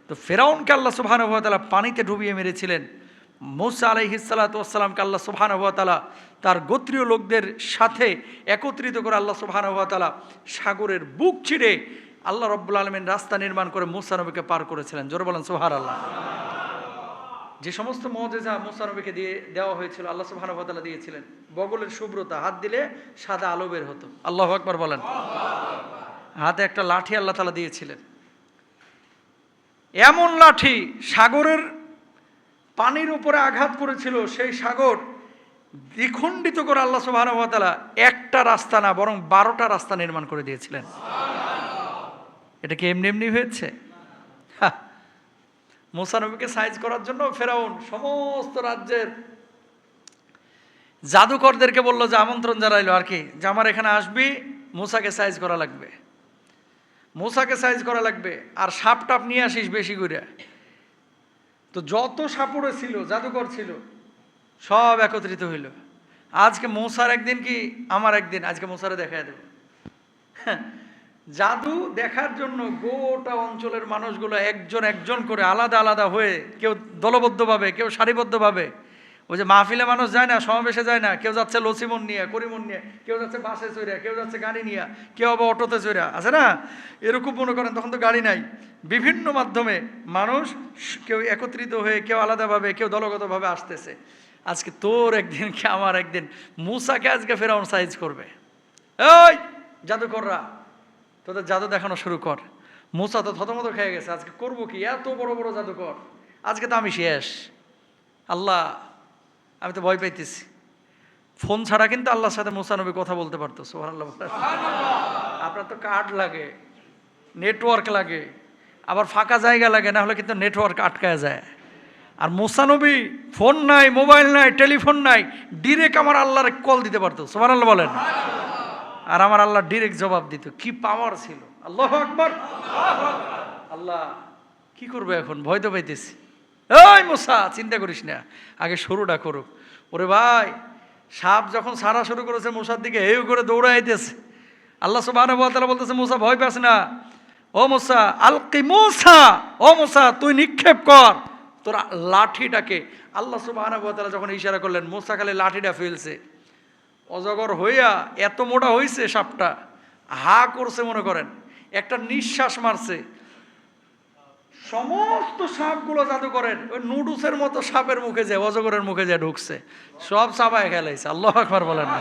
তো ফেরাউনকে আল্লাহ সুবহানাহু ওয়া তাআলা পানিতে ডুবিয়ে মেরেছিলেন। মূসা আলাইহিস সালাতু ওয়াস সালামকে আল্লাহ সুবহানাহু ওয়া তাআলা তার গোত্রীয় লোকদের সাথে একত্রিত করে আল্লাহ সুবহানাহু ওয়া তাআলা সাগরের বুক চিরে আল্লাহ রাব্বুল আলামিন রাস্তা নির্মাণ করে মূসা নবীকে পার করেছিলেন। জোরে বলেন সুবহানাল্লাহ। যে সমস্ত মুআজিজা মূসা নবীকে দিয়ে দেওয়া হয়েছিল আল্লাহ সুবহানাহু ওয়া তাআলা দিয়েছিলেন। বগলের শুভ্রতা, হাত দিলে সাদা আলো বের হতো। আল্লাহু আকবার বলেন। হাতে একটা লাঠি আল্লাহ তাআলা দিয়েছিলেন, এমন লাঠি সাগরের পানির উপরে আঘাত করেছিল, সেই সাগর দ্বিখণ্ডিত করে আল্লাহ সুবহানাহু ওয়া তাআলা একটা রাস্তা না বরং 12টা রাস্তা নির্মাণ করে দিয়েছিলেন। এটা কি এমনি এমনি হয়েছে? মূসা নবীকে সাইজ করার জন্য ফেরাউন সমস্ত রাজ্যের জাদুকরদেরকে বলল যে আমন্ত্রণ জানাইলো আর কি, যে আমার এখানে আসবি, মূসাকে সাইজ করা লাগবে, মূসাকে সাইজ করা লাগবে, আর সাপ টাপ নিয়ে আসিস বেশি করে। তো যত সাপুড়ে ছিল, জাদুকর ছিল, সব একত্রিত হইল। আজকে মূসার একদিন কি আমার একদিন, আজকে মূসারে দেখায় দেব। জাদু দেখার জন্য গোটা অঞ্চলের মানুষগুলো একজন একজন করে আলাদা আলাদা হয়ে, কেউ দলবদ্ধভাবে, কেউ সারিবদ্ধভাবে, ওই যে মাহফিলে মানুষ যায় না, সমাবেশে যায় না, কেউ যাচ্ছে লসিমন নিয়ে, করিমন নিয়ে, কেউ যাচ্ছে বাসে চড়া, কেউ যাচ্ছে গাড়ি নিয়ে, কেউ আবার অটোতে চড়া, আছে না এরকম মনে করেন, তখন তো গাড়ি নাই। বিভিন্ন মাধ্যমে মানুষ কেউ একত্রিত হয়ে, কেউ আলাদাভাবে, কেউ দলগতভাবে আসতেছে। আজকে তোর একদিন কি আমার একদিন, মূসাকে আজকে ফেরাউন সাইজ করবে। এই জাদুকররা, তোদের জাদু দেখানো শুরু কর। মূসা তো থতমত খেয়ে গেছে, আজকে করবো কি, এত বড় বড় জাদুকর, আজকে তো আমি শেষ। আল্লাহ, আমি তো ভয় পাইতেছি। ফোন ছাড়া কিন্তু আল্লাহর সাথে মূসা নবী কথা বলতে পারতো। সুবহানাল্লাহ। আপনার তো কার্ড লাগে, নেটওয়ার্ক লাগে, আবার ফাঁকা জায়গা লাগে, না হলে কিন্তু নেটওয়ার্ক আটকায় যায়। আর মূসা নবী ফোন নাই, মোবাইল নাই, টেলিফোন নাই, ডিরেক্ট আমার আল্লাহর কল দিতে পারতো। সুবহানাল্লাহ বলেন। আর আমার আল্লাহ ডিরেক্ট জবাব দিত। কি পাওয়ার ছিল! আল্লাহু আকবার। আল্লাহ কি করবে এখন, ভয় তো পাইতেছি। এই মূসা, চিন্তা করিস না, আগে শুরুটা করুক। ওরে ভাই, সাপ যখন সারা শুরু করেছে মূসার দিকে, হেউ করে দৌড়াইতেছে। আল্লাহ সুবহানাহু ওয়া তাআলা বলতেছে, মূসা ভয় পাস না, ও মূসা আলকি মূসা, ও মূসা তুই নিক্ষেপ কর তোর লাঠিটাকে। আল্লাহ সুবহানাহু ওয়া তাআলা যখন ইশারা করলেন, মূসা খালি লাঠিটা ফেলছে, অজগর হইয়া এত মোটা হইছে সাপটা, হা করছে মনে করেন, একটা নিঃশ্বাস মারছে, সমস্ত সাপগুলো জাদু করেন ওই নুডলসের মতো সাপের মুখে যায়, অজগরের মুখে যায় ঢুকছে, সব চাপায় খেলাইছে। আল্লাহু আকবার বলেন না।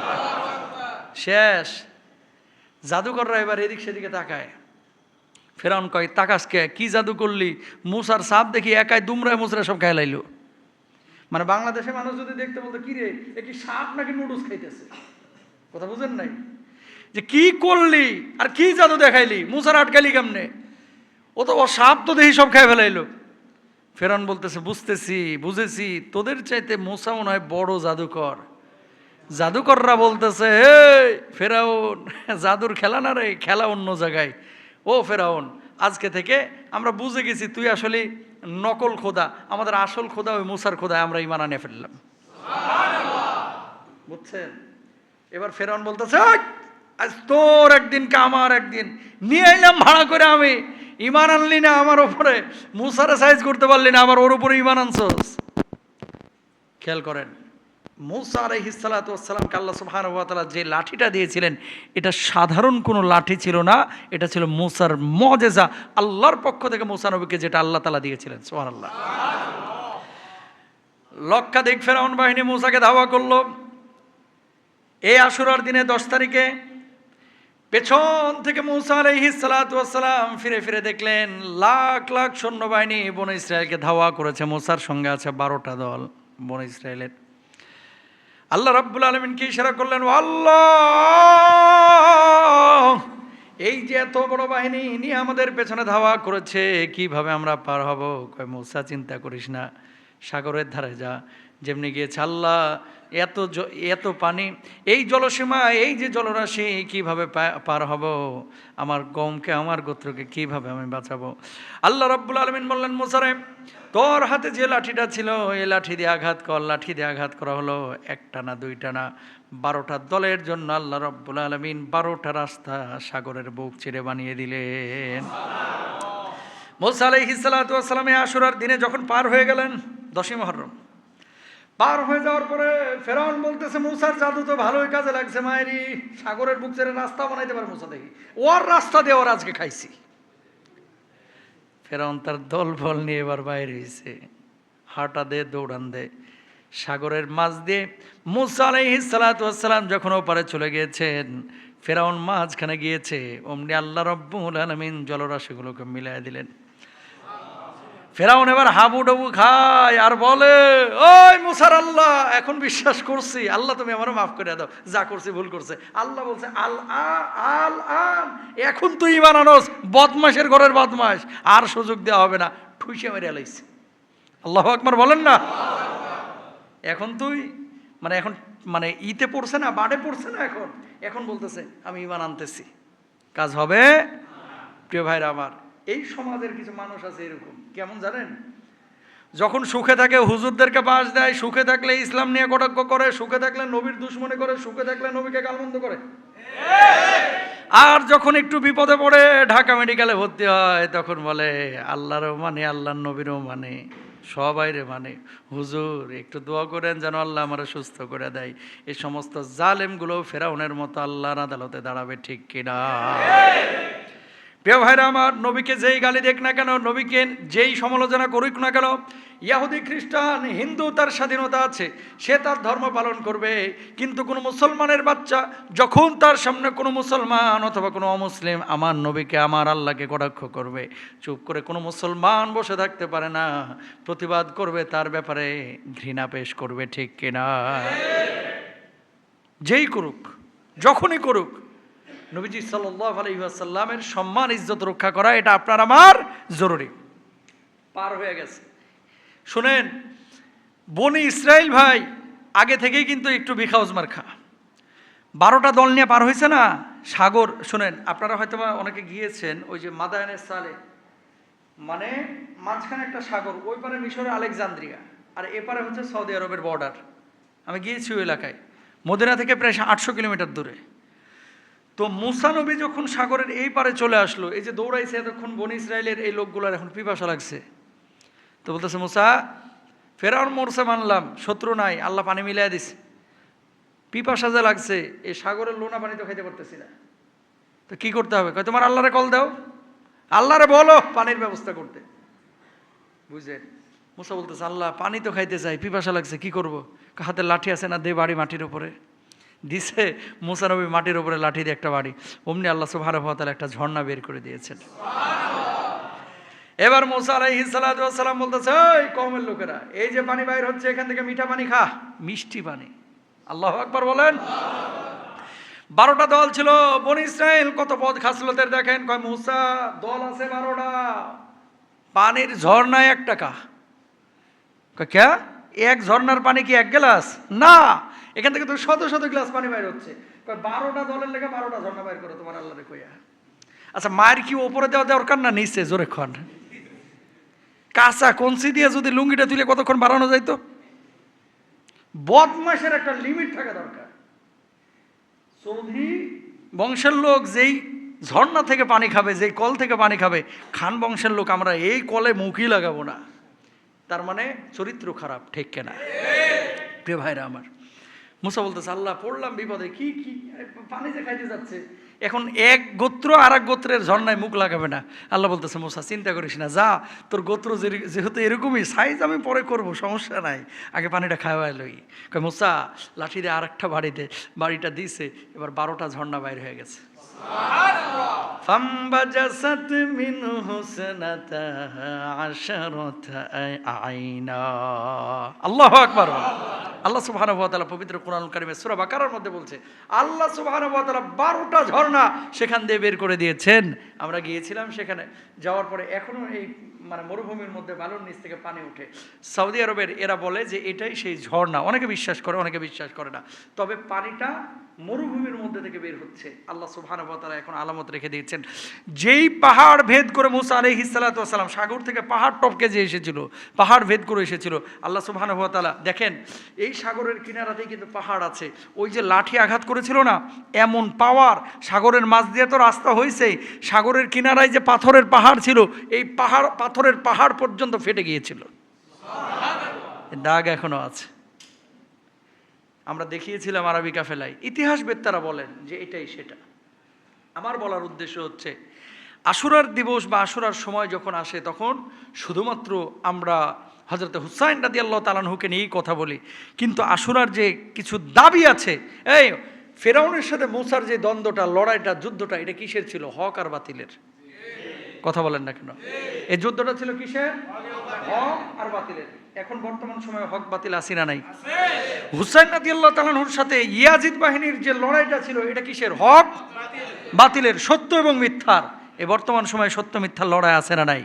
শেষ। জাদুকররা এবার এদিক সেদিকে তাকায়। ফেরাউন কয়, তাকাস কে, কি জাদু করলি? মূসার সাপ দেখি একাই দুমরায় মুসরায় সব খেলাইলো। মানে বাংলাদেশে মানুষ যদি দেখতে বলতো, কি রে, এ কি সাপ নাকি নুডলস খাইতেছে? কথা বুঝেন নাই? যে কি করলি আর কি জাদু দেখাইলি, মূসার আটকালি কেমনে? ও তো ও সাপ তো দেখি সব খেয়ে ফেলাইলো। ফেরাউন বলতেছে, বুঝতেছি, বুঝেছি, তোদের চাইতে মূসা মনে হয় বড় জাদুকর। জাদুকররা বলতেছে, হে ফেরাউন, জাদুর খেলা না রে, খেলা অন্য জায়গায়। ও ফেরাউন, আজকে থেকে আমরা বুঝে গেছি তুই আসলে নকল খোদা, আমাদের আসল খোদা ওই মূসার খোদা, আমরা ঈমান আনিয়ে ফেললাম। বুঝছেন? এবার ফেরাউন বলতেছে, আজ তোর একদিন কা আমার একদিন, নিয়ে এলাম ভাড়া করে আমি, ঈমান আনলি না আমার ওপরে, মূসারে সাইজ করতে পারলি না, আবার ওর উপরে ঈমান আনছস। খেয়াল করেন, মূসা আলাইহিস সালাতু ওয়াস সালামকে আল্লাহ সুবহানাহু ওয়া তাআলা যে লাঠিটা দিয়েছিলেন, এটা সাধারণ কোনো লাঠি ছিল না, এটা ছিল মূসার মুআজিজা, আল্লাহর পক্ষ থেকে মূসা নবীকে যেটা আল্লাহ তাআলা দিয়েছিলেন। সুবহানাল্লাহ। লক্ষাধিক ফেরাউন বাহিনী মূসাকে ধাওয়া করলো। এই আশুরার দিনে 10 তারিখে পেছন থেকে মূসা আলাইহিস সালাতু ওয়াস সালাম ফিরে ফিরে দেখলেন লাখ লাখ সৈন্যবাহিনী বনী ইসরায়েলকে ধাওয়া করেছে। মূসার সঙ্গে আছে 12টা দল বনী ইসরায়েলের। আল্লাহ রাব্বুল আলামিন কি ইশারা করলেন, আল্লাহ, এই যে এত বড় বাহিনী নিয়ে আমাদের পেছনে ধাওয়া করেছে, কিভাবে আমরা পার হব? কয়, মূসা চিন্তা করিস না, সাগরের ধারে যা, যেমনি গিয়েছে আল্লাহ, এত পানি, এই জলসীমা, এই যে জলরাশি, কিভাবে পার হব? আমার কওমকে, আমার গোত্রকে কিভাবে আমি বাঁচাবো? আল্লাহ রাব্বুল আলামিন বললেন, মূসারে, তোর হাতে যে লাঠিটা ছিল এই লাঠি দিয়ে আঘাত কর। লাঠি দিয়ে আঘাত করা হলো, একটা না দুইটা না, 12টা দলের জন্য আল্লাহ রাব্বুল আলামিন 12টা রাস্তা সাগরের বুক চিরে বানিয়ে দিলেন। মুসা আলাইহিস সালাতু ওয়াস সালাম আশুরার দিনে যখন পার হয়ে গেলেন 10ই মুহররম, পার হয়ে যাওয়ার পরে ফেরাউন বলতেছে মুসার জাদু তো ভালোই কাজে লাগছে মায়েরি, সাগরের বুক ছেড়ে রাস্তা বানাইতে পারে মুসা, দেখি ওর রাস্তা দিয়ে ওর আজকে খাইছি। ফেরাউন তার দল ফল নিয়ে এবার বাইরে হয়েছে, হাঁটা দে দৌড়ান দে সাগরের মাঝ দিয়ে। মুসা আলাইহিস সালাতু ওয়াস সালাম যখন ওপারে চলে গিয়েছেন, ফেরাউন মাঝখানে গিয়েছে, অমনি আল্লাহ রাব্বুল আলামিন জলরাশিগুলোকে মিলাই দিলেন। ফেরাউন এবার হাবুডুবু খায় আর বলে, ওই মুসার আল্লাহ, এখন বিশ্বাস করছি, আল্লাহ তুমি আমারও মাফ করে দাও, যা করছি ভুল করছে। আল্লাহ বলছে আল এখন তুই ঈমান আনস, বদমাশের ঘরের বদমাশ, আর সুযোগ দেওয়া হবে না, ঠুইসে মেরে লাইছে। আল্লাহু আকবার বলেন না। এখন তুই এখন ইতে পড়ছে না, বাড়ে পড়ছে না, এখন বলতেছে আমি ঈমান আনতেছি, কাজ হবে। প্রিয় ভাইরা আমার, এই সমাজের কিছু মানুষ আছে এরকম, কেমন জানেন, যখন সুখে থাকে হুজুরদেরকে পাশ দেয়, সুখে থাকলে ইসলাম নিয়ে কটাক্ষ করে, সুখে থাকলে নবীর দুশ্মনী করে, সুখে থাকলে নবীকে গালমন্দ করে, আর যখন একটু বিপদে পড়ে ঢাকা মেডিকেলে ভর্তি হয় তখন বলে আল্লাহরও মানে, আল্লাহর নবীরও মানে, সবাইরে মানে, হুজুর একটু দোয়া করেন যেন আল্লাহ আমারে সুস্থ করে দেয়। এই সমস্ত জালেমগুলো ফেরাউনের মতো আল্লাহর আদালতে দাঁড়াবে, ঠিক কিনা? প্রিয় ভাইরা আমার, নবীকে যেই গালি দেখ না কেন, নবীকে যেই সমালোচনা করুক না কেন, ইহুদি খ্রিস্টান হিন্দু তার স্বাধীনতা আছে, সে তার ধর্ম পালন করবে। কিন্তু কোনো মুসলমানের বাচ্চা যখন তার সামনে কোনো মুসলমান অথবা কোনো অমুসলিম আমার নবীকে, আমার আল্লাহকে কটাক্ষ করবে, চুপ করে কোনো মুসলমান বসে থাকতে পারে না, প্রতিবাদ করবে, তার ব্যাপারে ঘৃণা পেশ করবে, ঠিক কিনা? যেই করুক, যখনই করুক, নবীজি সাল্লাল্লাহু আলাইহি ওয়াসাল্লামের সম্মান ইজ্জত রক্ষা করা এটা আপনার আমার জরুরি। পার হয়ে গেছে। শুনেন, বনি ইসরাইল ভাই আগে থেকেই কিন্তু একটু বিখাউজ মার্খা, 12টা দল নিয়ে পার হয়েছে না সাগর। শুনেন, আপনারা হয়তো অনেকে গিয়েছেন ওই যে মাদায়ানের সালে, মাঝখানে একটা সাগর, ওই পারে মিশরের আলেকজান্দ্রিয়া, আর এপারে হচ্ছে সৌদি আরবের বর্ডার। আমি গিয়েছি ওই এলাকায়, মদিনা থেকে প্রায় 800 কিলোমিটার দূরে। তো মুসা নবী যখন সাগরের এই পারে চলে আসলো, এই যে দৌড়াইছে এতক্ষণ বনি ইসরায়েলের এই লোকগুলোর এখন পিপাসা লাগছে, তো বলতেছে মুসা, ফেরাউন মরছে মানলাম, শত্রু নাই, আল্লাহ পানি মিলাই দিছে, পিপাসা যে লাগছে, এই সাগরের লোনা পানি তো খাইতে পারতেছি না, তো কি করতে হবে? কয় তোমার আল্লাহরে কল দাও, আল্লাহরে বলো পানির ব্যবস্থা করতে। বুঝলেন? মুসা বলতেছে আল্লাহ পানি তো খাইতে চাই, পিপাসা লাগছে, কি করব? হাতে লাঠি আছে না, দে বাড়ি মাটির উপরে। দিছে, মুসা নবী মাটির উপরে লাঠি দিয়ে একটা বাড়ি, অমনি আল্লাহ সুবহানাহু ওয়া তাআলা একটা ঝর্ণা বের করে দিয়েছেন। এবার মুসা আলাইহিস সালাতু ওয়াস সালাম বলতেছে, ওই কওমের লোকেরা, এই যে পানি বাইর হচ্ছে এখান থেকে মিঠা পানি খা, মিষ্টি পানি। আল্লাহু আকবার বলেন। 12টা দল ছিল বনি ইসরাইল, কত পদ খাসলতের দেখেন। কয় মুসা, দল আছে 12টা, পানির ঝর্ণায় 1 টাকা। কয় কে? এক ঝর্ণার পানি কি 1 গ্লাস? না, এখান থেকে তো শত শত গ্লাস পানি বাইর হচ্ছে। কয় 12টা দলের লেগে 12টা ঝর্ণা বাইর করো তোমার আল্লাহরে কইয়া। আচ্ছা, মায়ের কি ওপরে দেওয়া দরকার না নিচে? জোরে খন। কাঁচা কঞ্চি দিয়ে যদি লুঙ্গিটা তুলে কতক্ষণ বাড়ানো যাইতো? বদমাশের একটা লিমিট থাকা দরকার। চৌধুরী বংশের লোক যেই ঝর্ণা থেকে পানি খাবে, যেই কল থেকে পানি খাবে, খান বংশের লোক আমরা এই কলে মুখই লাগাবো না, তার মানে চরিত্র খারাপ, ঠিক কেনা? প্রিয় ভাইরা আমার, মুসা বলতেছে আল্লাহ পড়লাম বিপদে, কি কি পানি যে খাইতে যাচ্ছে, এখন এক গোত্র আর এক গোত্রের ঝর্ণায় মুখ লাগাবে না। আল্লাহ বলতেছে মুসা চিন্তা করিস না, যা, তোর গোত্র যেহেতু এরকমই সাইজ, আমি পরে করব, সমস্যা নাই, আগে পানিটা খাওয়াই লই। কয় মুসা লাঠি দিয়ে আরেকটা বাড়িটা দিছে, এবার 12টা ঝর্ণা বাইর হয়ে গেছে। ফামবাজাসাত মিনহু সানাতা আশারাতা আইনা। আল্লাহু আকবার। আল্লাহ সুবহানাহু ওয়া তাআলা পবিত্র কোরআনুল কারীমে সূরা বাকারার মধ্যে বলছে, আল্লাহ সুবহানাহু ওয়া তাআলা 12টা ঝর্ণা সেখান দিয়ে বের করে দিয়েছেন। আমরা গিয়েছিলাম সেখানে, যাওয়ার পরে এখনো এই মানে মরুভূমির মধ্যে বালুর নিচ থেকে পানি ওঠে। সৌদি আরবের এরা বলে যে এটাই সেই ঝর্ণা। অনেকে বিশ্বাস করে, অনেকে বিশ্বাস করে না। তবে পানিটা মরুভূমির মধ্যে থেকে বের হচ্ছে। আল্লাহ সুবহানাহু ওয়া তাআলা এখন আলামত রেখে দিয়েছেন। যেই পাহাড় ভেদ করে মুসা আলাইহিস সালাতু ওয়াস সালাম সাগর থেকে পাহাড় টপকে যে এসেছিল, পাহাড় ভেদ করে এসেছিল, আল্লাহ সুবহানাহু ওয়া তাআলা দেখেন এই সাগরের কিনারাতেই কিন্তু পাহাড় আছে। ওই যে লাঠি আঘাত করেছিল না, এমন পাওয়ার, সাগরের মাঝ দিয়ে তো রাস্তা হয়েছে, সাগরের কিনারায় যে পাথরের পাহাড় ছিল, এই পাহাড়, পাথরের পাহাড় পর্যন্ত ফেটে গিয়েছিল। দাগ এখনো আছে। আমরা দেখিয়েছিলাম আরবি কাফেলায়। ইতিহাসবেত্তারা বলেন যে এটাই সেটা। আমার বলার উদ্দেশ্য হচ্ছে আশুরার দিবস বা আশুরার সময় যখন আসে তখন শুধুমাত্র আমরা হযরত হুসাইন রাদিয়াল্লাহু তাআলা আনহুকে নিয়েই কথা বলি, কিন্তু আশুরার যে কিছু দাবি আছে, এই ফেরাউনের সাথে মুসার যে দ্বন্দ্বটা, লড়াইটা, যুদ্ধটা, এটা কিসের ছিল? হক আর বাতিলের। কথা বলেন না কেন? এই যুদ্ধটা ছিল কিসের? হক আর বাতিলের। এখন বর্তমান সময়ে হক বাতিল আছে না নাই? হুসাইন রাদিয়াল্লাহু তাআলা আনহুর সাথে ইয়াজিদ বাহিনীর যে লড়াইটা ছিল, এটা কিসের? হক বাতিলের, সত্য এবং মিথ্যার। এই বর্তমান সময়ে সত্য মিথ্যার লড়াই আছে না নাই?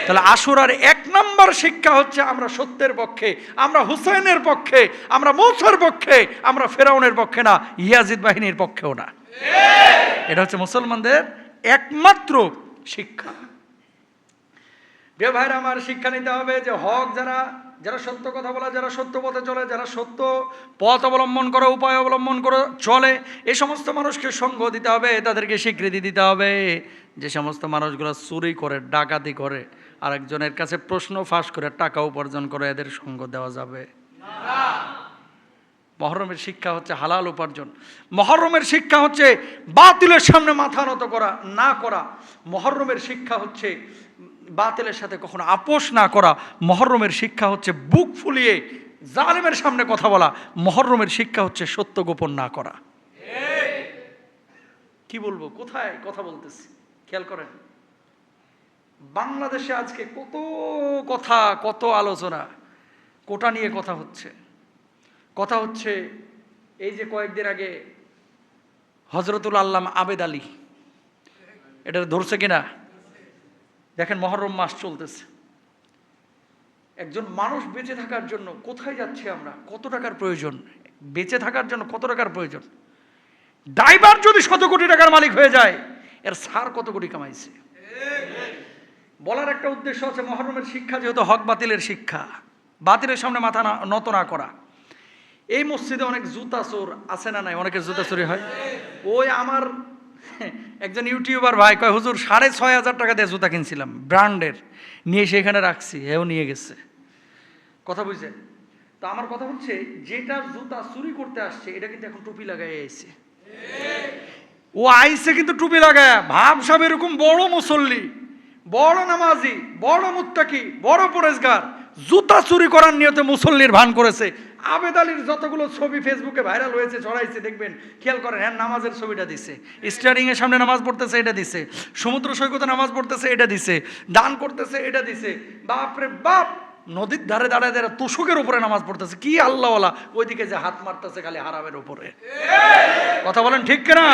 তাহলে আশুরার 1 নম্বর শিক্ষা হচ্ছে আমরা সত্যের পক্ষে, আমরা হুসাইনের পক্ষে, আমরা মুসার পক্ষে, আমরা ফেরাউনের পক্ষে না, ইয়াজিদ বাহিনীর পক্ষেও না। এটা হচ্ছে মুসলমানদের একমাত্র শিক্ষা। প্রিয় ভাইরা আমার, শিক্ষা নিতে হবে যে হক যারা, যারা সত্য কথা বলে, যারা সত্য পথে চলে, যারা সত্য পথ অবলম্বন করে, উপায় অবলম্বন করে চলে, এই সমস্ত মানুষকে সঙ্গ দিতে হবে, তাদেরকে স্বীকৃতি দিতে হবে। যে সমস্ত মানুষগুলো চুরি করে, ডাকাতি করে, আরেকজনের কাছে প্রশ্ন ফাঁস করে টাকা উপার্জন করে, এদের সঙ্গ দেওয়া যাবে না। মহরমের শিক্ষা হচ্ছে হালাল উপার্জন। মহরমের শিক্ষা হচ্ছে বাতিলের সামনে মাথা নত করা না করা। মহরমের শিক্ষা হচ্ছে বাতিলের সাথে কখনো আপোষ না করা। মহরমের শিক্ষা হচ্ছে বুক ফুলিয়ে জালেমের সামনে কথা বলা। মহরমের শিক্ষা হচ্ছে সত্য গোপন না করা। কি বলবো, কোথায় কথা বলতেছি খেয়াল করেন। বাংলাদেশে আজকে কত কথা, কত আলোচনা, কোটা নিয়ে কথা হচ্ছে। কথা হচ্ছে এই যে কয়েকদিন আগে হযরতুল আল্লামা আবেদ আলী, এটা ধরছে কিনা দেখেন। মহরম মাস চলতেছে। একজন মানুষ বেঁচে থাকার জন্য কোথায় যাচ্ছে আমরা, কত টাকার প্রয়োজন, বেঁচে থাকার জন্য কত টাকার প্রয়োজন। ড্রাইভার যদি 100 কোটি টাকার মালিক হয়ে যায়, এর সার কত কোটি কামাইছে। বলার একটা উদ্দেশ্য আছে, মহরমের শিক্ষা যেহেতু হক বাতিলের শিক্ষা, বাতিলের সামনে মাথা নত না করা। এই মসজিদে অনেক জুতা চোর আছে না নাই? অনেকের জুতা চুরি হয়। ওই আমার একজন ইউটিউবার ভাই কয়, হুজুর 6,500 টাকা দিয়ে জুতা কিনছিলাম ব্র্যান্ডের, নিয়ে সেখানে রাখছি, এও নিয়ে গেছে। কথা বুঝছেন? তো আমার কথা হচ্ছে, যেটা জুতা চুরি করতে আসছে এটা কিন্তু এখন টুপি লাগাই আইছে। ও আইছে কিন্তু টুপি লাগায়, ভাবসাব এরকম বড় মুসল্লি, বড় নামাজি, বড় মুত্তাকি, বড় পরেজগার, জুতা চুরি করার নিয়তে মুসল্লির ভান করেছে। আবেদ আলীর যতগুলো ছবি ফেসবুকে ভাইরাল হয়েছে, ছড়াইছে, দেখবেন, খেয়াল করেন। হ্যাঁ, নামাজের ছবিটা দিছে, স্টিয়ারিং এর সামনে নামাজ পড়তেছে, এটা দিছে, সমুদ্র সৈকতে নামাজ পড়তেছে, এটা দিছে, দান করতেছে, এটা দিছে। বাপরে বাপ, নদীর ধারে দাঁড়ায় দাঁড়ায় তুষকের উপরে নামাজ পড়তেছে। কি আল্লাহওয়ালা, ওইদিকে যে হাত মারতেছে খালি হারামের উপরে। কথা বলেন ঠিক কিনা?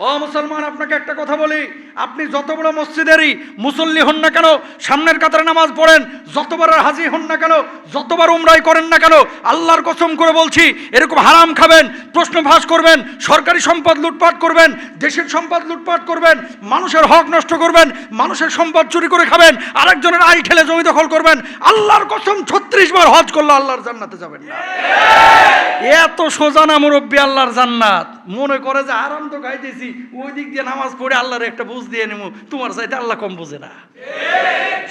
ও মুসলমান, আপনাকে একটা কথা বলি, আপনি যত বড় মসজিদেরই মুসল্লি হন না কেন, সামনের কাতারে নামাজ পড়েন, যতবার হাজি হন না কেন, যতবার উমরাই করেন না কেন, আল্লাহর কসম করে বলছি, এরকম হারাম খাবেন, প্রশ্ন ফাঁস করবেন, সরকারি সম্পদ লুটপাট করবেন, দেশের সম্পদ লুটপাট করবেন, মানুষের হক নষ্ট করবেন, মানুষের সম্পদ চুরি করে খাবেন, আরেকজনের আড়ি ঠেলে জমি দখল করবেন, আল্লাহর কসম 36 বার হজ করলে আল্লাহর জান্নাতে যাবেন না। এত সোজা না মুরব্বী আল্লাহর জান্নাত। মনে করে যে আরাম তো খাইতেছি, ওই দিক দিয়ে নামাজ পড়ে আল্লাহর একটা বুঝ দিয়ে নেব, তোমার চাইতে আল্লাহ কম বুঝে না।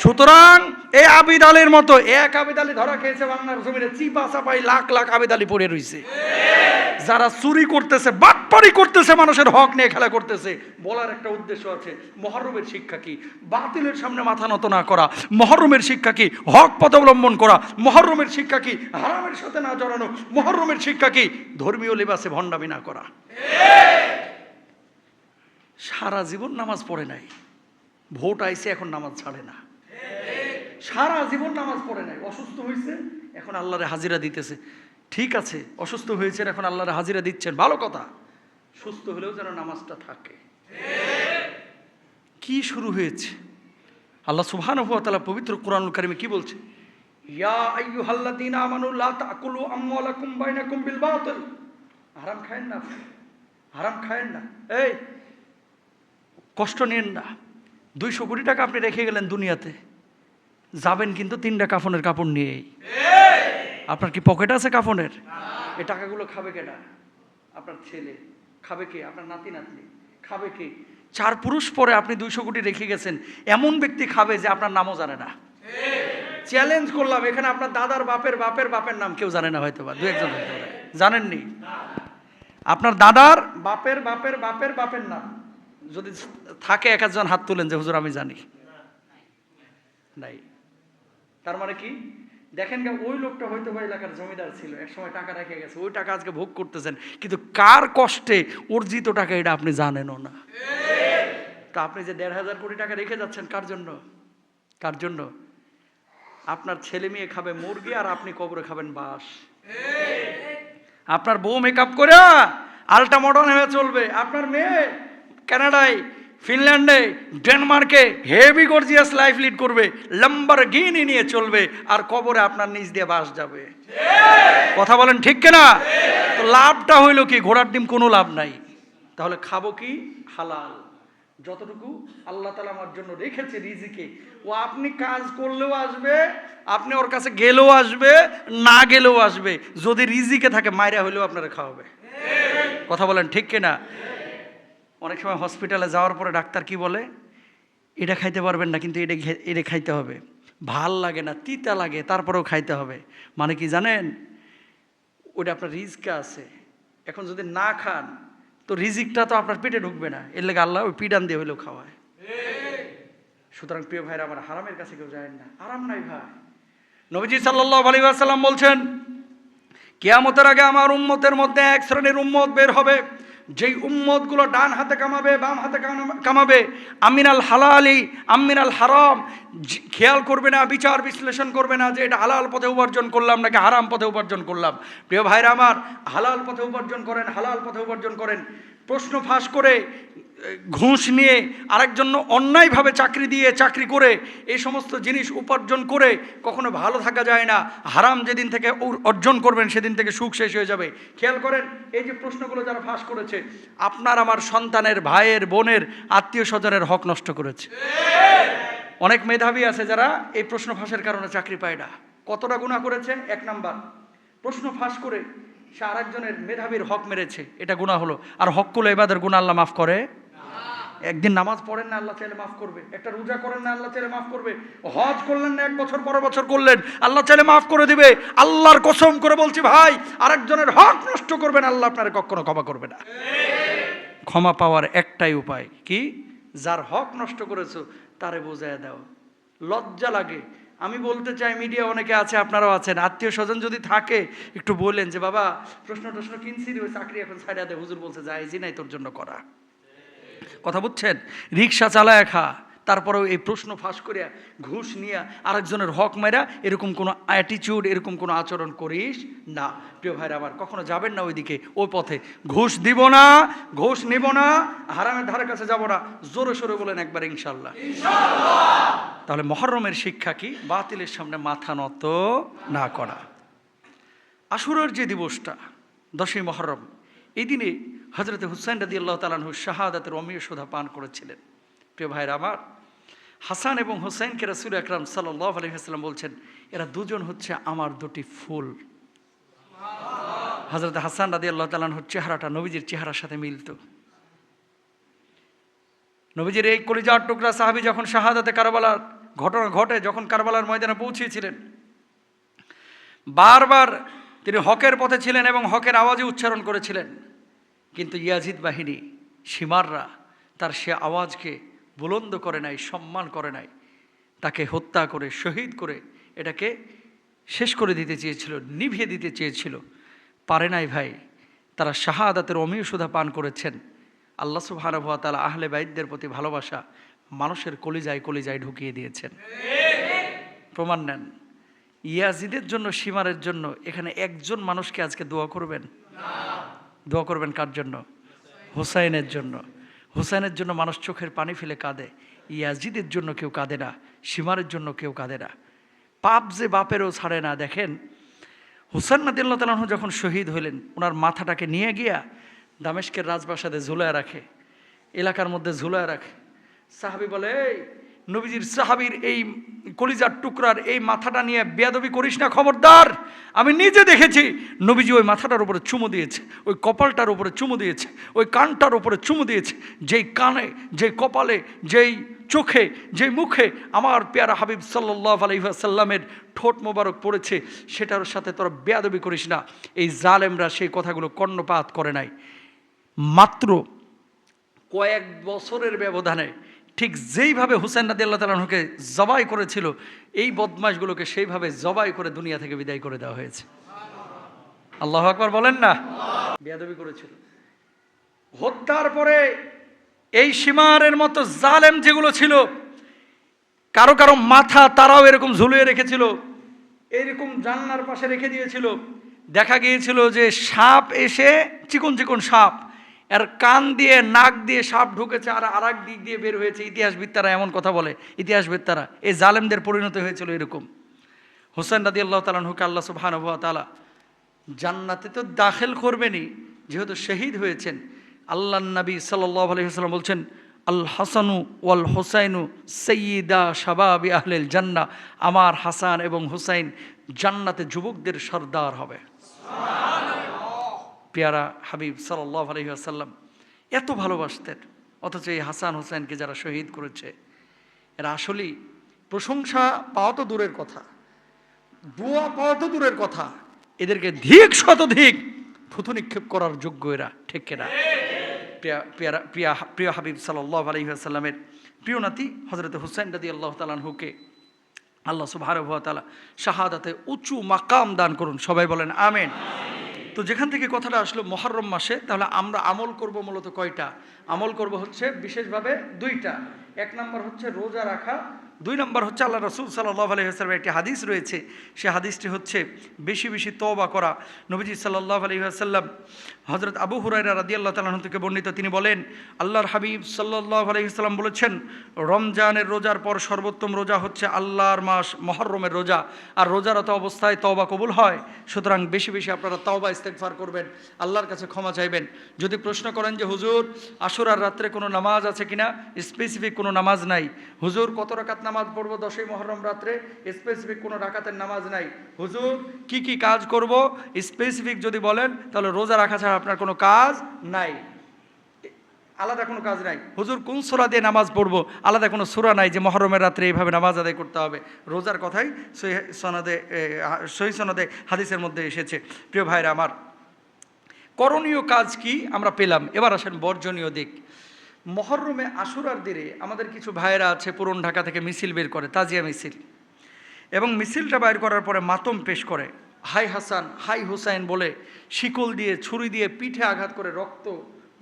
সুতরাং এই আবিদ আলীর মতো এক আবিদ আলী ধরা খেয়েছে বাংলার জমিনে, চিপা চাপাই লাখ লাখ আবিদ আলী পড়ে রয়েছে। যারা চুরি করতেছে, বাটপারি করতেছে, মানুষের হক নিয়ে খেলা করতেছে। বলার একটা উদ্দেশ্য আছে, মহরমের শিক্ষা কি? বাতিলের সামনে মাথা নত না করা। মহরমের শিক্ষা কি? হক পথ অবলম্বন করা। মহরমের শিক্ষা কি? হারামের সাথে না জড়ানো। মহরমের শিক্ষা কি? ধর্মীয় লিবাসে ভণ্ডামি না করা। সারা জীবন নামাজ পড়ে নাই, ভোট আইছে এখন নামাজ ছাড়ে না। সারা জীবন নামাজ পড়ে নাই, অসুস্থ হয়েছে এখন আল্লাহরে হাজিরা দিতেছে। ঠিক আছে, অসুস্থ হয়েছেন এখন আল্লাহরে হাজিরা দিচ্ছেন, ভালো কথা। সুস্থ হলেও যেন নামাজটা থাকে। কি শুরু হয়েছে? আল্লাহ সুবহানাহু ওয়া তাআলা পবিত্র কোরআনুল কারীমে কি বলছে? ইয়া আইয়ুহাল্লাযীনা আমানু লা তাকুলু আমওয়ালাকুম বাইনাকুম বিল বাতিল। হারাম খায়েন না, হারাম খায়েন না। এই কষ্ট নিয়েন না। 200 কোটি টাকা আপনি রেখে গেলেন দুনিয়াতে, যাবেন কিন্তু 3টা কাফনের কাপড় নিয়েই। আপনার কি পকেট আছে কাফনের? এই টাকাগুলো খাবে কেডা? আপনার ছেলে খাবে কে? আপনার নাতি নাতনি খাবে কে? 4 পুরুষ পরে আপনি 200 কোটি রেখে গেছেন, এমন ব্যক্তি খাবে যে আপনার নামও জানে না। চ্যালেঞ্জ করলাম, এখানে আপনার দাদার বাপের বাপের বাপের নাম কেউ জানে না, হয়তো বা 2-1 জন হয়তো পারে, জানেননি? আপনার দাদার বাপের বাপের বাপের বাপের নাম যদি থাকে, 1 জন হাত তুলেন যে হুজুর আমি জানি। নাই। তার মানে কি? দেখেন ওই লোকটা হয়তো বা এলাকার জমিদার ছিল, একসময় টাকা রেখে গেছে, ওই টাকা আজকে ভোগ করতেছেন, কিন্তু কার কষ্টে অর্জিত টাকা এটা আপনি জানেনও না। তা আপনি যে 1,500 কোটি টাকা রেখে যাচ্ছেন কার জন্য? কার জন্য? আপনার ছেলে মেয়ে খাবে মুরগি আর আপনি কবরে খাবেন বাঁশ। আপনার বউ মেকআপ করে আল্ট্রা মডার্ন হয়ে চলবে, আপনার মেয়ে কানাডায়, ফিনল্যান্ডে, ডেনমার্কে হেভি গর্জিয়াস লাইফ লিড করবে, ল্যাম্বরগিনি নিয়ে চলবে, আর কবরে আপনার নিচ দিয়ে বাস যাবে। কথা বলেন ঠিক কিনা? তো লাভটা হইল কি? ঘোড়ার ডিম কোনো লাভ নাই। তাহলে খাবো কি? হালাল, যতটুকু আল্লাহ তাআলা আমার জন্য রেখেছে রিজিকে। ও আপনি কাজ করলেও আসবে, আপনি ওর কাছে গেলেও আসবে, না গেলেও আসবে। যদি রিজিকে থাকে মাইরা হইলেও আপনারা খাওয়াবে। কথা বলেন ঠিক কিনা? অনেক সময় হসপিটালে যাওয়ার পরে ডাক্তার কি বলে? এটা খাইতে পারবেন না, কিন্তু এটা খাইতে হবে। ভাল লাগে না, তিতা লাগে, তারপরেও খাইতে হবে। মানে কি জানেন? ওটা আপনার রিজকে আছে। এখন যদি না খান তো রিজিকটা তো আপনার পেটে ঢুকবে না, এর লেগে আল্লাহ ওই পিডান দিয়ে হইলেও খাওয়ায়। সুতরাং প্রিয় ভাইরা আমার, হারামের কাছে কেউ যায় না, আরাম নাই ভাই। নবীজি সাল্লাল্লাহু আলাইহি ওয়াসাল্লাম বলছেন, কিয়ামতের আগে আমার উম্মতের মধ্যে 1 শ্রেণীর উম্মত বের হবে, যেই উম্মতগুলো ডান হাতে কামাবে, বাম হাতে কামাবে, আমিনাল হালালি আমিনাল হারাম, খেয়াল করবে না, বিচার বিশ্লেষণ করবে না যে এটা হালাল পথে উপার্জন করলাম নাকি হারাম পথে উপার্জন করলাম। প্রিয় ভাইরা আমার, হালাল পথে উপার্জন করেন, হালাল পথে উপার্জন করেন। প্রশ্ন ফাঁস করে, ঘুষ নিয়ে, আরেকজন অন্যায়ভাবে চাকরি করে এই সমস্ত জিনিস উপার্জন করে কখনো ভালো থাকা যায় না। হারাম যেদিন থেকে অর্জন করবেন সেদিন থেকে সুখ শেষ হয়ে যাবে। খেয়াল করেন, এই যে প্রশ্নগুলো যারা ফাঁস করেছে, আপনার আমার সন্তানের, ভাইয়ের, বোনের, আত্মীয় স্বজনের হক নষ্ট করেছে। অনেক মেধাবী আছে যারা এই প্রশ্ন ফাঁসের কারণে চাকরি পায় না। কতটা গুনাহ করেছে? 1 নাম্বার, প্রশ্ন ফাঁস করে সে আরেকজনের মেধাবীর হক মেরেছে, এটা গুনাহ হলো। আর হক কুল ইবাদের গুনাহ আল্লাহ মাফ করে? একদিন নামাজ পড়েন না, আল্লাহ চাইলে মাফ করবে। একটা রোজা করেন না, আল্লাহ চাইলে মাফ করবে। হজ করলেন না, 1 বছর পর বছর করলেন, আল্লাহ চাইলে মাফ করে দিবে। আল্লাহর কসম করে বলছি ভাই, আরেকজনের হক নষ্ট করবেন, আল্লাহ আপনার কখনো ক্ষমা করবে না। ক্ষমা পাওয়ার একটাই উপায় কি? যার হক নষ্ট করেছো তারে বোঝায় দাও। লজ্জা লাগে। আমি বলতে চাই, মিডিয়া অনেকে আছে, আপনারাও আছেন, আত্মীয় স্বজন যদি থাকে একটু বললেন যে বাবা প্রশ্ন কিনছি, ওই চাকরি এখন ছাইড়া দে, হুজুর বলছে যাইজি নাই তোর জন্য করা। কথা বুঝছেন? রিক্সা চালায় খা, তারপরেও এই প্রশ্ন ফাঁস করিয়া, ঘুষ নিয়ে আরেকজনের হক মাইরা এরকম কোনো অ্যাটিটিউড, এরকম কোনো আচরণ করিস না। প্রিয় ভাইরা আমার, কখনো যাবেন না ওইদিকে, ওই পথে। ঘুষ দিব না, ঘুষ নিব না, হারামের ধারে কাছে যাব না। জোরে সোরে বলেন একবার ইনশাল্লাহ। তাহলে মুহররমের শিক্ষা কি? বাতিলের সামনে মাথা নত না করা। আশুরার যে দিবসটা 10ই মুহররম, এই দিনে হযরত হুসাইন রাদিয়াল্লাহু তাআলা আনহু শাহাদাতের অমীয় সুধা পান করেছিলেন। প্রিয় ভাইরা আমার, হাসান এবং হুসাইনকে রাসূল আকরাম সাল্লাল্লাহু আলাইহি ওয়াসাল্লাম বলছেন, এরা দুজন হচ্ছে আমার 2টি ফুল। হযরত হাসান রাদিয়াল্লাহু তাআলা আনহুর চেহারাটা নবীজির চেহারার সাথে মিলত। নবীজির এই কলিজার টুকরা সাহাবী যখন শাহাদাতে কারবালার ঘটনা ঘটে, যখন কারবালার ময়দানে পৌঁছেছিলেন, বারবার তিনি হকের পথে ছিলেন এবং হকের আওয়াজে উচ্চারণ করেছিলেন। কিন্তু ইয়াজিদ বাহিনী, সীমাররা তার সে আওয়াজকে বুলন্দ করে নাই, সম্মান করে নাই। তাকে হত্যা করে, শহীদ করে এটাকে শেষ করে দিতে চেয়েছিল, নিভিয়ে দিতে চেয়েছিল। পারে নাই ভাই। তারা শাহাদাতের অমীয় সুধা পান করেছেন। আল্লাহ সুবহানাহু ওয়া তাআলা আহলে বাইতদের প্রতি ভালোবাসা মানুষের কলিজায় কলিজায় ঢুকিয়ে দিয়েছেন। প্রমাণ নেন। ইয়াজিদের জন্য, সীমারের জন্য এখানে একজন মানুষকে আজকে দোয়া করবেন? দোয়া করবেন কার জন্য? হুসাইনের জন্য। হুসাইনের জন্য মানুষ চোখের পানি ফেলে কাঁদে, ইয়াজিদের জন্য কেউ কাঁদে না। সীমারের জন্য কেউ কাঁদে না। পাপ যে বাপেরও ছাড়ে না। দেখেন হুসাইন রাদিয়াল্লাহু তাআলা আনহু যখন শহীদ হইলেন, ওনার মাথাটাকে নিয়ে গিয়া দামেস্কের রাজপ্রাসাদে ঝুলায় রাখে, এলাকার মধ্যে ঝুলায় রাখে। সাহাবী বলে, এই নবীজির সাহাবীর এই কলিজার টুকরার এই মাথাটা নিয়ে বেয়াদবি করিস না, খবরদার। আমি নিজে দেখেছি নবীজি ওই মাথাটার উপরে চুমু দিয়েছে, ওই কপালটার উপরে চুমু দিয়েছে, ওই কানটার উপরে চুমু দিয়েছে। যেই কানে, যেই কপালে, যেই চোখে, যেই মুখে আমার পেয়ারা হাবিব সাল্লাল্লাহু আলাইহি ওয়াসাল্লামের ঠোঁট মোবারক পড়েছে, সেটার সাথে তোরা বেয়াদবি করিস না। এই জালেমরা সেই কথাগুলো কর্ণপাত করে নাই। মাত্র কয়েক বছরের ব্যবধানে ঠিক যেইভাবে হুসাইন রাদিয়াল্লাহু তাআলা আনহুকে জবাই করেছিল, এই বদমাশগুলোকে সেইভাবে জবাই করে দুনিয়া থেকে বিদায় করে দেওয়া হয়েছে। আল্লাহু আকবার বলেন না। বেয়াদবি করেছিল। হত্যার পরে এই সীমারের মতো জালেম যেগুলো ছিল, কারো কারো মাথা তারাও এরকম ঝুলিয়ে রেখেছিল, এইরকম জানলার পাশে রেখে দিয়েছিল। দেখা গিয়েছিল যে সাপ এসে, চিকন চিকন সাপ, আর কান দিয়ে নাক দিয়ে সাপ ঢুকেছে আর আরেক দিক দিয়ে বের হয়েছে। ইতিহাসবিদরা এমন কথা বলে, ইতিহাসবিদরা এই জালেমদের পরিণত হয়েছিল এরকম। হুসাইন রাদিয়াল্লাহু তাআলা আনহুকে আল্লাহ সুবহানাহু ওয়া তাআলা জান্নাতে তো দাখিল করবেনই, যেহেতু শহীদ হয়েছেন। আল্লাহর নবী সাল্লাল্লাহু আলাইহি ওয়াসাল্লাম বলছেন, আল হাসানু ওয়াল হুসাইনু সাইয়্যিদা শাবাবি আহলিল জান্নাহ। আমার হাসান এবং হুসাইন জান্নাতে যুবকদের সর্দার হবে। পেয়ারা হাবিব সাল্লাল্লাহু আলাইহি ওয়াসাল্লাম এত ভালোবাসতেন, অথচ এই হাসান হুসাইনকে যারা শহীদ করেছে, এরা আসলেই প্রশংসা পাওয়া তো দূরের কথা, দোয়া পাওয়া তো দূরের কথা, এদেরকে ধিক শতধিক থুতু নিক্ষেপ করার যোগ্য এরা, ঠিক কিনা? প্রিয় হাবিব সাল্লাল্লাহু আলাইহি ওয়াসাল্লামের প্রিয় নাতি হযরত হুসাইন রাদিয়াল্লাহু তাআলা আনহুকে আল্লাহ সুবহানাহু ওয়া তাআলা শাহাদাতে উঁচু মাকাম দান করুন। সবাই বলেন আমিন। তো যেখান থেকে কথাটা আসলো মুহররম মাসে, তাহলে আমরা আমল করব মূলত কয়টা? আমল করব হচ্ছে বিশেষভাবে দুইটা। এক নম্বর হচ্ছে রোজা রাখা, দুই নম্বর হচ্ছে আল্লাহ রাসূল সাল্লাল্লাহু আলাইহি ওয়াসাল্লামের একটি হাদিস রয়েছে, সে হাদিসটি হচ্ছে বেশি বেশি তওবা করা। নবীজি সাল্লাল্লাহু আলাইহি ওয়াসাল্লাম হযরত আবু হুরায়রা রাদিয়াল্লাহু তাআলা আনহু থেকে বর্ণিত, তিনি বলেন, আল্লাহর হাবিব সাল্লাল্লাহু আলাইহি ওয়াসাল্লাম বলেছেন, রমজানের রোজার পর সর্বোত্তম রোজা হচ্ছে আল্লাহর মাস মুহররমের রোজা, আর রোজারত অবস্থায় তওবা কবুল হয়। সুতরাং বেশি বেশি আপনারা তওবা ইস্তেগফার করবেন, আল্লাহর কাছে ক্ষমা চাইবেন। যদি প্রশ্ন করেন যে হুজুর আশুরার রাত্রে কোনো নামাজ আছে কিনা, স্পেসিফিক কোনো নামাজ নাই। হুজুর কত রাকাত নামাজ পড়বো 10ই মুহররম রাত্রে, স্পেসিফিক কোনো রাকাতের নামাজ নাই। হুজুর কি কি কাজ করব, স্পেসিফিক যদি বলেন তাহলে রোজা রাখা ছাড়া আপনার কোনো কাজ নাই, আলাদা কোনো কাজ নাই। হুজুর কোন সূরা দিয়ে নামাজ পড়বো, আলাদা কোনো সূরা নাই যে মুহররমের রাত্রে এইভাবে নামাজ আদায় করতে হবে। রোজার কথাই সহিহ সনদে হাদিসের মধ্যে এসেছে। প্রিয় ভাইরা আমার, করণীয় কাজ কি আমরা পেলাম। এবার আসেন বর্জনীয় দিক। মুহররমে আশুরার দিনে আমাদের কিছু ভাইয়েরা আছে পুরন ঢাকা থেকে মিছিল বের করে, তাজিয়া মিছিল, এবং মিছিলটা বাইর করার পরে মাতম পেশ করে, হাই হাসান হাই হুসাইন বলে শিকল দিয়ে ছুরি দিয়ে পিঠে আঘাত করে রক্ত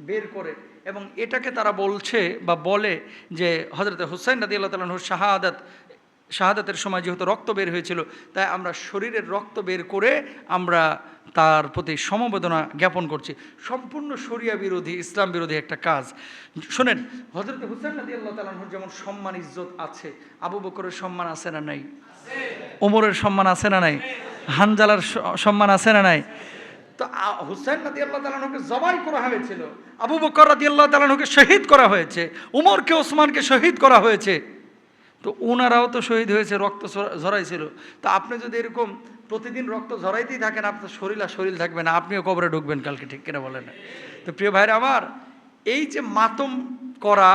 বের করে, এবং এটাকে তারা বলছে বা বলে যে হযরত হুসাইন রাদিয়াল্লাহু তাআলা আনহুর শাহাদাতের সময় যেহেতু রক্ত বের হয়েছিল, তাই আমরা শরীরের রক্ত বের করে আমরা তার প্রতি সমবেদনা জ্ঞাপন করছি। সম্পূর্ণ শরিয়া বিরোধী, ইসলাম বিরোধী একটা কাজ। শোনেন, হযরত হুসাইন রাদিয়াল্লাহু তাআলা আনহুর যেমন সম্মান ইজ্জত আছে, আবু বকরের সম্মান আছে না নাই? ওমরের সম্মান আছে না নাই? হানজালার সম্মান আছে না নাই? তো হুসাইন রাদিয়াল্লাহু তাআলা আনহুকে জবাই করা হয়েছিল, আবু বকর রাদিয়াল্লাহু তাআলা আনহুকে শহীদ করা হয়েছে, উমরকে ওসমানকে শহীদ করা হয়েছে। তো ওনারাও তো শহীদ হয়েছে, রক্ত ঝরাইছিল। তো আপনি যদি এরকম প্রতিদিন রক্ত ঝরাইতেই থাকেন, আপনার শরীর থাকবে না, আপনিও কবরে ঢুকবেন কালকে, ঠিক কিনা বলেন? তো প্রিয় ভাইরা আমার, এই যে মাতম করা,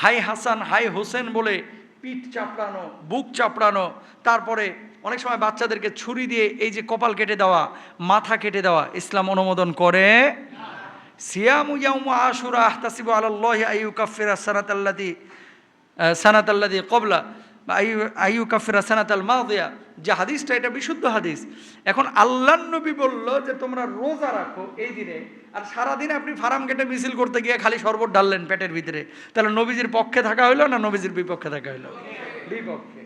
হাই হাসান হাই হোসেন বলে পিঠ চাপড়ানো, বুক চাপড়ানো, তারপরে অনেক সময় বাচ্চাদেরকে ছুরি দিয়ে এই যে কপাল কেটে দেওয়া, মাথা কেটে দেওয়া, ইসলাম অনুমোদন করে। সিয়ামু ইয়াউমু আশুরা আহতাসিবু আলাল্লাহি আইয়ুকাফিরা সানাতাল্লাযী ক্বাবলা বা আইয়ুকাফিরা সানাতাল মাদিয়া, যে হাদিসটা এটা বিশুদ্ধ হাদিস। এখন আল্লাহর নবী বলল যে তোমরা রোজা রাখো এই দিনে, আর সারাদিন আপনি ফার্ম গেটে মিছিল করতে গিয়ে খালি শরবত ঢাললেন পেটের ভিতরে, তাহলে নবীজির পক্ষে থাকা হইলো না নবীজির বিপক্ষে থাকা হইলো? বিপক্ষে।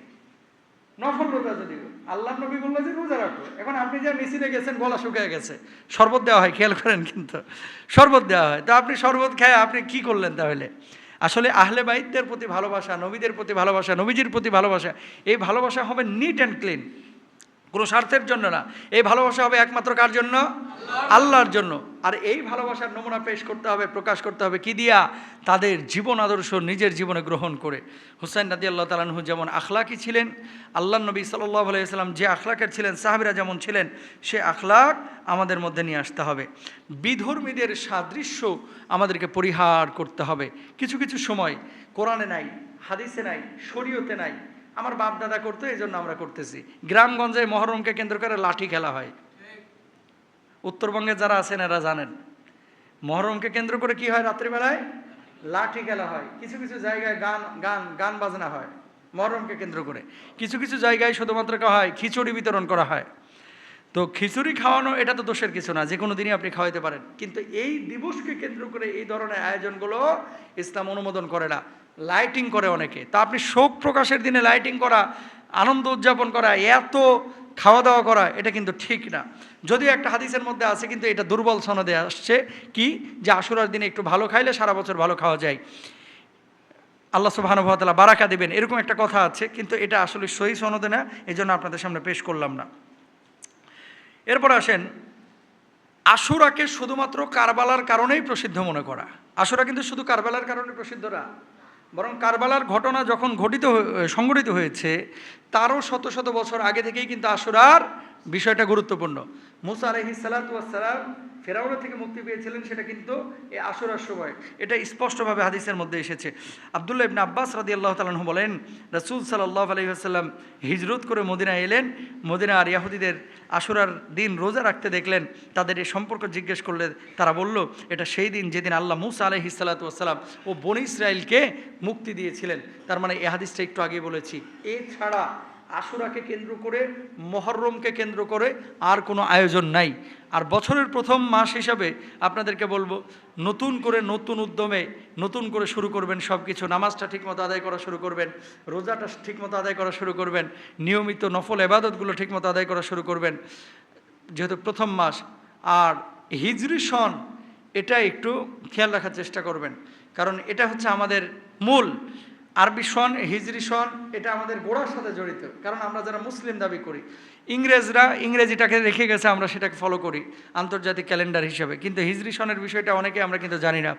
নফল রোজা যদি আল্লাহর নবী বললো যে রোজা রাখো, এখন আপনি যে মিছিলে গেছেন গলা শুকিয়ে গেছে, শরবত দেওয়া হয়, খেয়াল করেন কিন্তু শরবত দেওয়া হয়, তো আপনি শরবত খেয়ে আপনি কি করলেন তাহলে? আসলে আহলে বাইতদের প্রতি ভালোবাসা, নবীদের প্রতি ভালোবাসা, নবীজির প্রতি ভালোবাসা, এই ভালোবাসা হবে নিট অ্যান্ড ক্লিন, কোনো স্বার্থের জন্য না। এই ভালোবাসা হবে একমাত্র কার জন্য? আল্লাহর জন্য। আর এই ভালোবাসার নমুনা পেশ করতে হবে, প্রকাশ করতে হবে কি দিয়া? তাদের জীবন আদর্শ নিজের জীবনে গ্রহণ করে। হুসাইন রাদিয়াল্লাহু তাআলা আনহু যেমন আখলাকি ছিলেন, আল্লাহর নবী সাল্লাল্লাহু আলাইহি ওয়াসাল্লাম যে আখলাকের ছিলেন, সাহাবীরা যেমন ছিলেন, সে আখলাক আমাদের মধ্যে নিয়ে আসতে হবে। বিধর্মীদের সাদৃশ্য আমাদেরকে পরিহার করতে হবে। কিছু কিছু সময় কোরআনে নাই, হাদিসে নাই, শরীয়তে নাই, আমার বাপ দাদা করতো, এই জন্য আমরা করতেছি। গ্রামগঞ্জে মহরমকে কেন্দ্র করে লাঠি খেলা হয়। উত্তরবঙ্গে যারা আছেন এরা জানেন, মহরমকে কেন্দ্র করে কি হয়? রাত্রিবেলায় লাঠি খেলা হয়। কিছু কিছু জায়গায় গান গান গান বাজনা হয় মহরমকে কেন্দ্র করে। কিছু কিছু জায়গায় শুধুমাত্র হয় খিচুড়ি বিতরণ করা হয়। তো খিচুড়ি খাওয়ানো এটা তো দোষের কিছু না, যে কোনো দিনই আপনি খাওয়াইতে পারেন। কিন্তু এই দিবসকে কেন্দ্র করে এই ধরনের আয়োজনগুলো ইসলাম অনুমোদন করে না। লাইটিং করে অনেকে, তা আপনি শোক প্রকাশের দিনে লাইটিং করা, আনন্দ উদযাপন করা, এত খাওয়া দাওয়া করা, এটা কিন্তু ঠিক না। যদিও একটা হাদিসের মধ্যে আছে, কিন্তু এটা দুর্বল সনদে আসছে কি, যে আশুরার দিনে একটু ভালো খাইলে সারা বছর ভালো খাওয়া যায়, আল্লাহ সুবহানাহু ওয়া তাআলা বারাকা দিবেন, এরকম একটা কথা আছে। কিন্তু এটা আসলে সহি সনদে না, এই জন্য আপনাদের সামনে পেশ করলাম না। এরপর আসেন, আশুরাকে শুধুমাত্র কারবালার কারণেই প্রসিদ্ধ মনে করা। আশুরা কিন্তু শুধু কারবালার কারণে প্রসিদ্ধ না, বরং কারবালার ঘটনা যখন সংঘটিত হয়েছে তারও শত শত বছর আগে থেকেই কিন্তু আশুরার বিষয়টা গুরুত্বপূর্ণ। মুসা আলাইহিস সালাতু ওয়াস সালাম ফেরাউনের থেকে মুক্তি পেয়েছিলেন, সেটা কিন্তু এই আশুরার সময়, এটা স্পষ্টভাবে হাদিসের মধ্যে এসেছে। আব্দুল্লাহ ইবনে আব্বাস রাদিয়াল্লাহু তাআলা আনহু বলেন, রাসূল সাল্লাল্লাহু আলাইহি ওয়াসাল্লাম হিজরত করে মদিনায় এলেন। মদিনা আর ইহুদিদের আশুরার দিন রোজা রাখতে দেখলেন। তাদের এই সম্পর্ক জিজ্ঞেস করলে তারা বলল, এটা সেই দিন যেদিন আল্লাহ মুসা আলাইহিস সালাতু ওয়াস সালাম ও বনী ইসরাইলকে মুক্তি দিয়েছিলেন। তার মানে এই হাদিসটা একটু আগে বলেছি। এছাড়া আশুরাকে কেন্দ্র করে, মহরমকে কেন্দ্র করে আর কোনো আয়োজন নাই। আর বছরের প্রথম মাস হিসাবে আপনাদেরকে বলবো, নতুন করে, নতুন উদ্যমে নতুন করে শুরু করবেন সব কিছু। নামাজটা ঠিকমতো আদায় করা শুরু করবেন, রোজাটা ঠিকমতো আদায় করা শুরু করবেন, নিয়মিত নফল ইবাদতগুলো ঠিকমতো আদায় করা শুরু করবেন, যেহেতু প্রথম মাস। আর হিজরি সন, এটা একটু খেয়াল রাখার চেষ্টা করবেন, কারণ এটা হচ্ছে আমাদের মূল। আরবি সন, হিজরি সন, এটা আমাদের গোড়ার সাথে জড়িত। কারণ আমরা যারা মুসলিম দাবি করি, ইংরেজরা ইংরেজিটাকে রেখে গেছে, আমরা সেটাকে ফলো করি আন্তর্জাতিক ক্যালেন্ডার হিসেবে। কিন্তু হিজরি সনের বিষয়টা অনেকে আমরা কিন্তু জানি না।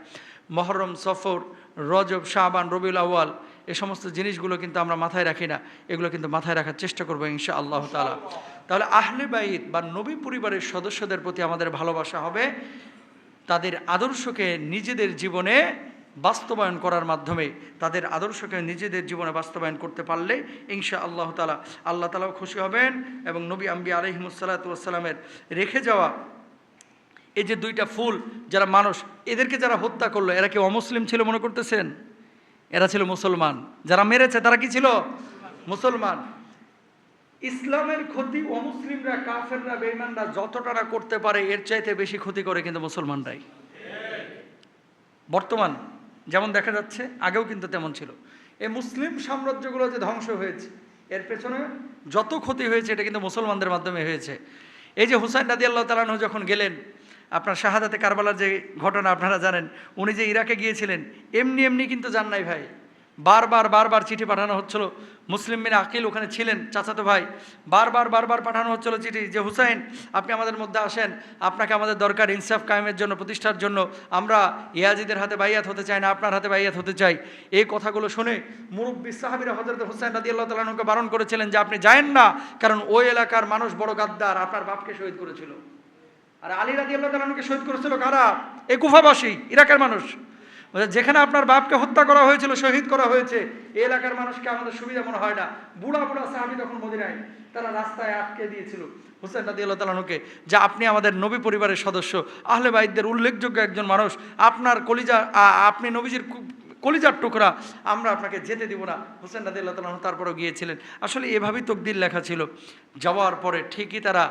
মহরম, সফর, রজব, শাবান, রবিউল আউয়াল, এই সমস্ত জিনিসগুলো কিন্তু আমরা মাথায় রাখি না। এগুলো কিন্তু মাথায় রাখার চেষ্টা করবো ইনশাআল্লাহ তাআলা। তাহলে আহলে বাইত বা নবী পরিবারের সদস্যদের প্রতি আমাদের ভালোবাসা হবে তাদের আদর্শকে নিজেদের জীবনে বাস্তবায়ন করার মাধ্যমে। তাদের আদর্শকে নিজেদের জীবনে বাস্তবায়ন করতে পারলে ইনশাআল্লাহ তাআলা আল্লাহ তাআলাও খুশি হবেন। এবং নবী আম্বিয়া আলাইহিমুস সালাতু ওয়াস সালামের রেখে যাওয়া এই যে দুইটা ফুল, যারা মানুষ, এদেরকে যারা হত্যা করলো, এরা কি অমুসলিম ছিল মনে করতেছেন? এরা ছিল মুসলমান। যারা মেরেছে তারা কি ছিল? মুসলমান। ইসলামের ক্ষতি অমুসলিমরা, কাফেররা, বেঈমানরা যতটা না করতে পারে, এর চাইতে বেশি ক্ষতি করে কিন্তু মুসলমানরাই। বর্তমান যেমন দেখা যাচ্ছে, আগেও কিন্তু তেমন ছিল। এই মুসলিম সাম্রাজ্যগুলো যে ধ্বংস হয়েছে, এর পেছনে যত ক্ষতি হয়েছে এটা কিন্তু মুসলমানদের মাধ্যমে হয়েছে। এই যে হুসাইন রাদিয়াল্লাহু তাআলা আনহু যখন গেলেন, আপনার শাহাদাতে কারবালার যে ঘটনা আপনারা জানেন, উনি যে ইরাকে গিয়েছিলেন, এমনি এমনি কিন্তু যান নাই ভাই। বারবার চিঠি পাঠানো হচ্ছিল। মুসলিম বিন আকিল ওখানে ছিলেন, চাচাতো ভাই। বারবার পাঠানো হচ্ছিল চিঠি, যে হুসাইন আপনি আমাদের মধ্যে আসেন, আপনাকে আমাদের দরকার ইনসাফ কায়েমের জন্য, প্রতিষ্ঠার জন্য। আমরা ইয়াজিদের হাতে বাইয়াত হতে চাই না, আপনার হাতে বাইয়াত হতে চাই। এই কথাগুলো শুনে মুরব্বী সাহাবীরা হযরত হুসাইন রাদিয়াল্লাহু তাআলা আনহুকে বারণ করেছিলেন যে আপনি যায়েন না, কারণ ওই এলাকার মানুষ বড় গাদ্দার, আপনার বাপকে শহীদ করেছিল। আর আলী রাদিয়াল্লাহু তাআলা আনহুকে শহীদ করেছিল কারা? এই কুফাবাসী, ইরাকের মানুষ। যেখানে আপনার বাপকে হত্যা করা হয়েছিল, শহীদ করা হয়েছে, এই এলাকার মানুষকে আমাদের সুবিধা মনে হয় না। বুড়া সাহাবী তখন মদিনায়, তারা রাস্তায় আটকে দিয়েছিল হুসাইন রাদিয়াল্লাহু তাআলা আনহুকে, যে আপনি আমাদের নবী পরিবারের সদস্য, আহলে বাইতদের উল্লেখযোগ্য একজন মানুষ, আপনার কলিজা, আপনি নবীজির কলিজার টুকরা, আমরা আপনাকে যেতে দিব না। হুসাইন রাদিয়াল্লাহু তাআলা আনহু তারপরেও গিয়েছিলেন। আসলে এভাবেই তকদির লেখা ছিল। যাওয়ার পরে ঠিকই তারা,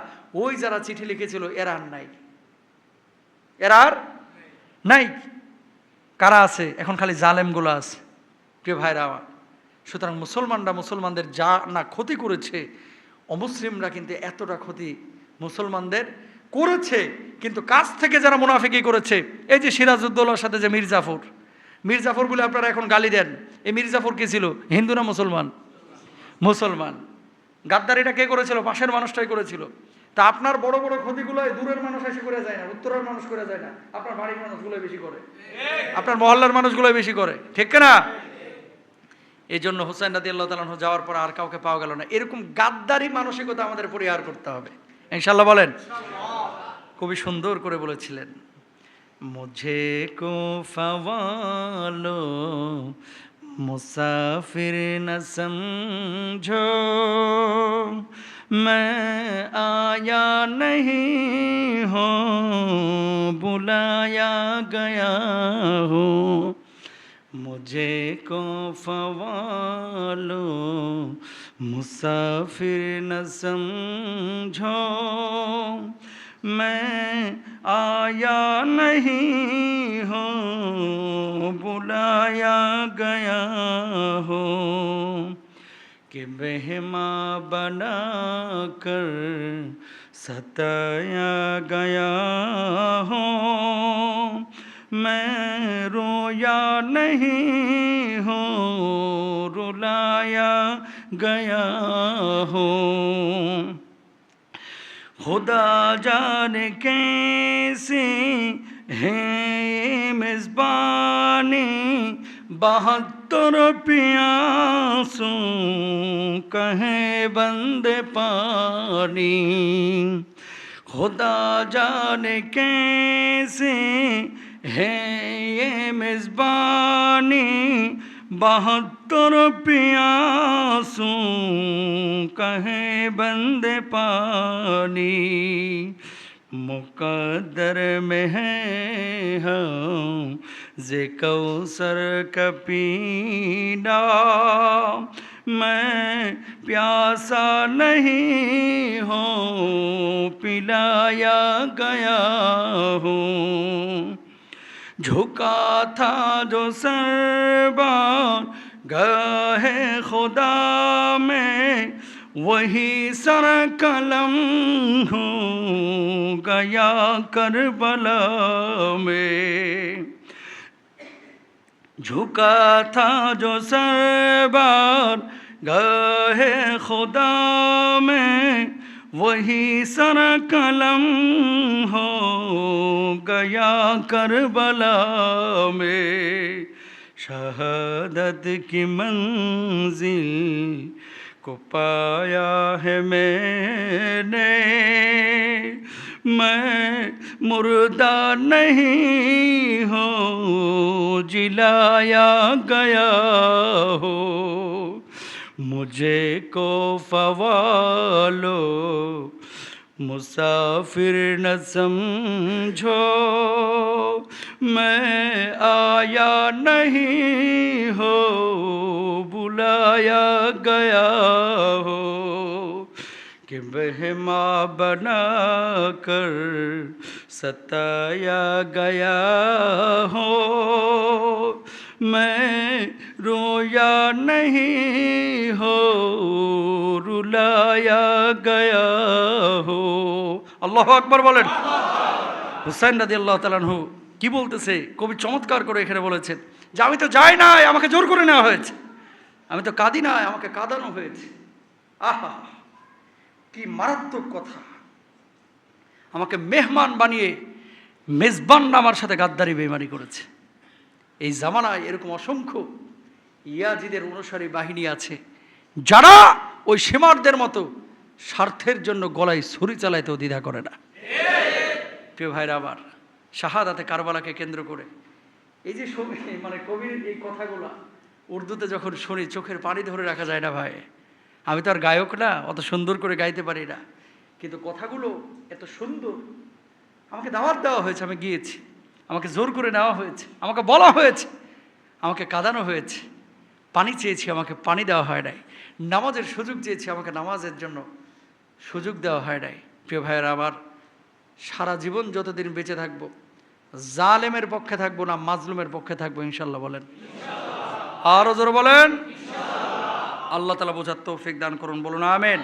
ওই যারা চিঠি লিখেছিল, এরা আর নাই। এরা আর নাই। কারা আছে? এখন খালি জালেমগুলো আছে, প্রিয় ভাইরা আমার। সুতরাং মুসলমানরা মুসলমানদের যা না ক্ষতি করেছে, অমুসলিমরা কিন্তু এতটা ক্ষতি মুসলমানদের করেছে। কিন্তু কাছ থেকে যারা মুনাফিকি করেছে, এই যে সিরাজউদ্দৌলার সাথে যে মীর জাফর, মীর জাফর বলে আপনারা এখন গালি দেন। এই মীর জাফর কে ছিল? হিন্দু না মুসলমান? মুসলমান। গাদ্দারিটা কে করেছিল? পাশের মানুষটাই করেছিল। তা আপনার বড় বড় ক্ষতিগুলো দূরের মানুষ এসে করে যায় না, উত্তরের মানুষ করে যায় না, আপনার বাড়ির মানুষগুলোই বেশি করে, আপনার মহল্লার মানুষগুলোই বেশি করে, ঠিক না? এই জন্য হুসাইন রাদিয়াল্লাহু তাআলা আনহু যাওয়ার পর আর কাউকে পাওয়া গেল না। এরকম গাদ্দারি মানসিকতা আমাদের পরিহার করতে হবে, ইনশাআল্লাহ বলেন। খুবই সুন্দর করে বলেছিলেন, মুঝে কো ফওয়ালো মুসাফির না সমঝো, मैं आया नहीं हूँ बुलाया गया हूँ, मुझे को फवालो मुसाफिर न समझो, मैं आया नहीं हूँ बुलाया गया हूँ, कि मेहमा बना कर सताया गया हूँ, मैं रोया नहीं हूँ रुलाया गया हूँ, खुदा जाने कैसी है ये मेज़बानी, 72 प्यासों कहे बंदे पानी, खुदा जाने कैसे है ये मेज़बानी, 72 प्यासों कहे बंदे पानी, मुक़द्दर में है हम ज़े कौसर का पीना, मैं प्यासा नहीं हूँ पिलाया गया हूँ, झुका था जो सरबार गाहे खुदा में, वही सर कलम हो गया करबला में, झुका था जो सरबार गाहे खुदा में, वही सर कलम हो गया करबला में, शहादत की मंजिल को पाया है मैंने, मैं मुर्दा नहीं हूँ जिलाया गया हो, मुझे को फवालो मुसाफिर न समझो, मैं आया नहीं हो बुलाया गया हो, कि मेहमा बना कर सताया गया हो, मैं रोया नहीं हो रुलाया गया हो। আল্লাহু আকবার বলেন। হুসাইন রাদিয়াল্লাহু তাআলা আনহু কি বলতেছে, কবি চমৎকার করে এখানে বলেছেন যে আমি তো যাই নাই, আমাকে জোর করে নেওয়া হয়েছে, আমি তো কাঁদি নাই, আমাকে কাঁদানো হয়েছে। আহা কি মারাত্মক কথা! আমাকে মেহমান বানিয়ে মেজবান আমার সাথে গাদ্দারি বেইমানি করেছে। এই জামানায় এরকম অসংখ্য ইয়াজিদের অনুসারী বাহিনী আছে যারা ওই সেমারদের মতো স্বার্থের জন্য গলায় ছুরি চালাইতেও দ্বিধা করে না। প্রিয় ভাইরা আমার, শাহাদাতে কারবালাকে কেন্দ্র করে এই যে মানে কবির এই কথাগুলা উর্দুতে যখন শুনি চোখের পানি ধরে রাখা যায় না ভাই। আমি তো আর গায়ক না, অত সুন্দর করে গাইতে পারি না, কিন্তু কথাগুলো এত সুন্দর। আমাকে দাওয়াত দেওয়া হয়েছে, আমি গিয়েছি, আমাকে জোর করে নেওয়া হয়েছে, আমাকে বলা হয়েছে, আমাকে কাঁদানো হয়েছে, পানি চেয়েছি, আমাকে পানি দেওয়া হয় নাই, নামাজের সুযোগ চেয়েছি, আমাকে নামাজের জন্য সুযোগ দেওয়া হয় নাই। প্রিয় ভাইয়েরা আমার, সারা জীবন যতদিন বেঁচে থাকবো জালেমের পক্ষে থাকবো না মাজলুমের পক্ষে থাকবো, ইনশাল্লাহ বলেন। আরো জোরে বলেন। আল্লাহ তাআলা বোঝার তৌফিক দান করুন, বলুন আমিন।